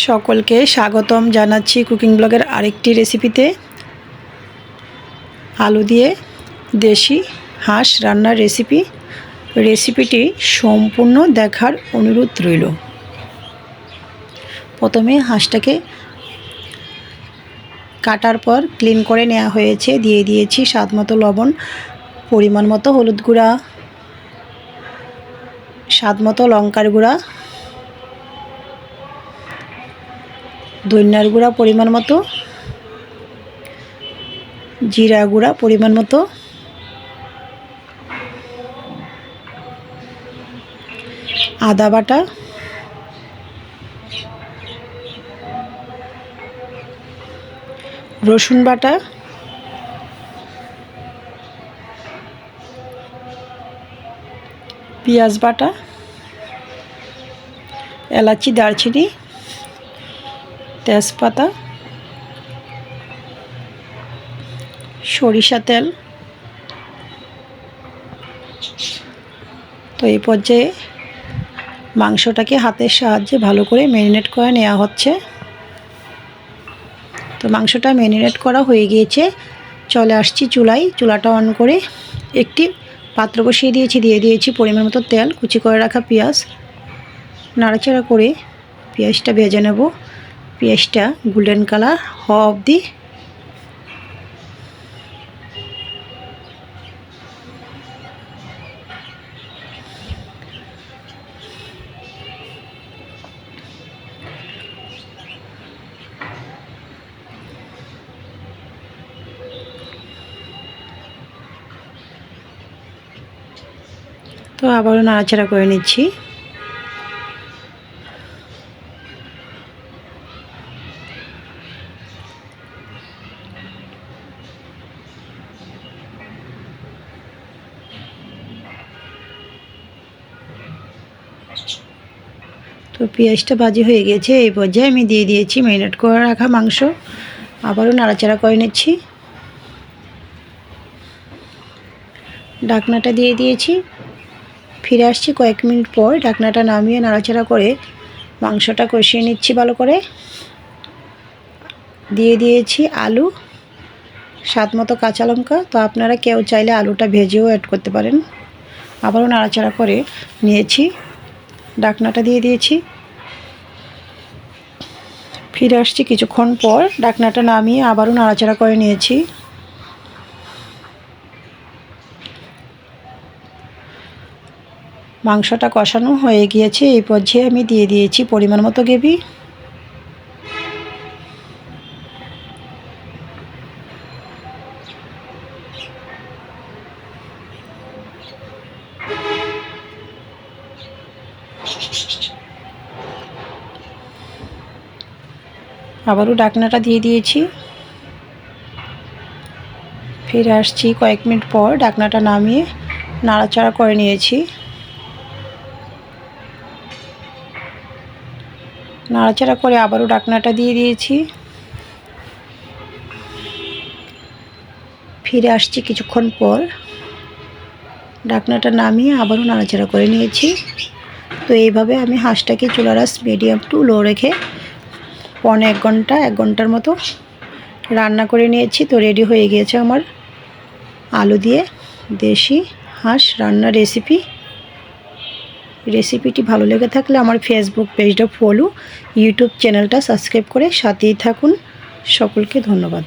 সকলকে স্বাগতম জানাচ্ছি কুকিং ব্লগের আরেকটি রেসিপিতে। আলু দিয়ে দেশি হাঁস রান্নার রেসিপিটি সম্পূর্ণ দেখার অনুরোধ রইল। প্রথমে হাঁসটাকে কাটার পর ক্লিন করে নেওয়া হয়েছে। দিয়ে দিয়েছি স্বাদ মতো লবণ, পরিমাণ মতো হলুদ গুঁড়া, স্বাদ মতো লঙ্কার গুঁড়া, ধনিয়ার গুঁড়া পরিমাণ মতো, জিরা গুঁড়া পরিমাণ মতো, আদা বাটা, রসুন বাটা, পেঁয়াজ বাটা, এলাচি, দারচিনি, তেজপাতা, সরিষা তেল। তো এই পর্যায়ে মাংসটাকে হাতের সাহায্যে ভালো করে ম্যারিনেট করে নেওয়া হচ্ছে। তো মাংসটা ম্যারিনেট করা হয়ে গিয়েছে। চলে আসছি চুলায়। চুলাটা অন করে একটি পাত্র বসিয়ে দিয়ে দিয়েছি পরিমাণ মতো তেল, কুচি করে রাখা পেঁয়াজ। নাড়াচাড়া করে পেঁয়াজটা ভেজে নেব। পেঁয়াজটা গোল্ডেন কালার হওয়া অবধি তো আবারও নাড়াচাড়া করে নিচ্ছি। তো পেঁয়াজটা ভাজি হয়ে গেছে। এই পর্যায়ে আমি দিয়ে দিয়েছি ম্যারিনেট করে রাখা মাংস। আবারও নাড়াচাড়া করে নিচ্ছি। ঢাকনাটা দিয়ে দিয়েছি। ফিরে আসছি কয়েক মিনিট পর। ঢাকনাটা নামিয়ে নাড়াচাড়া করে মাংসটা কষিয়ে নিচ্ছি ভালো করে। দিয়ে দিয়েছি আলু, স্বাদ মতো কাঁচা লঙ্কা। তো আপনারা কেউ চাইলে আলুটা ভেজেও অ্যাড করতে পারেন। আবারও নাড়াচাড়া করে নিয়েছি। ঢাকনাটা দিয়ে দিয়েছি। ফিরে আসছি কিছুক্ষণ পর। ঢাকনাটা নামিয়ে আবারও নাড়াচাড়া করে নিয়েছি। মাংসটা কষানো হয়ে গিয়েছে। এই পর্যায়ে আমি দিয়ে দিয়েছি পরিমাণ মতো গ্রেভি। আবারও ঢাকনাটা দিয়ে দিয়েছি। ফিরে আসছি কয়েক মিনিট পর। ঢাকনাটা নামিয়ে নাড়াচাড়া করে নিয়েছি। নাড়াচাড়া করে আবারও ঢাকনাটা দিয়ে দিয়েছি। ফিরে আসছি কিছুক্ষণ পর। ঢাকনাটা নামিয়ে আবারও নাড়াচাড়া করে নিয়েছি। তো এইভাবে আমি হাঁসটাকে চুলার আঁচ মিডিয়াম টু লো রেখে পৌনে 1 ঘন্টার মতো রান্না করে নিয়েছি। তো রেডি হয়ে গিয়েছে আমার আলু দিয়ে দেশি হাঁস রান্নার রেসিপিটি ভালো লেগে থাকলে আমার ফেসবুক পেজটা ফলো, ইউটিউব চ্যানেলটা সাবস্ক্রাইব করে সাথেই থাকুন। সকলকে ধন্যবাদ।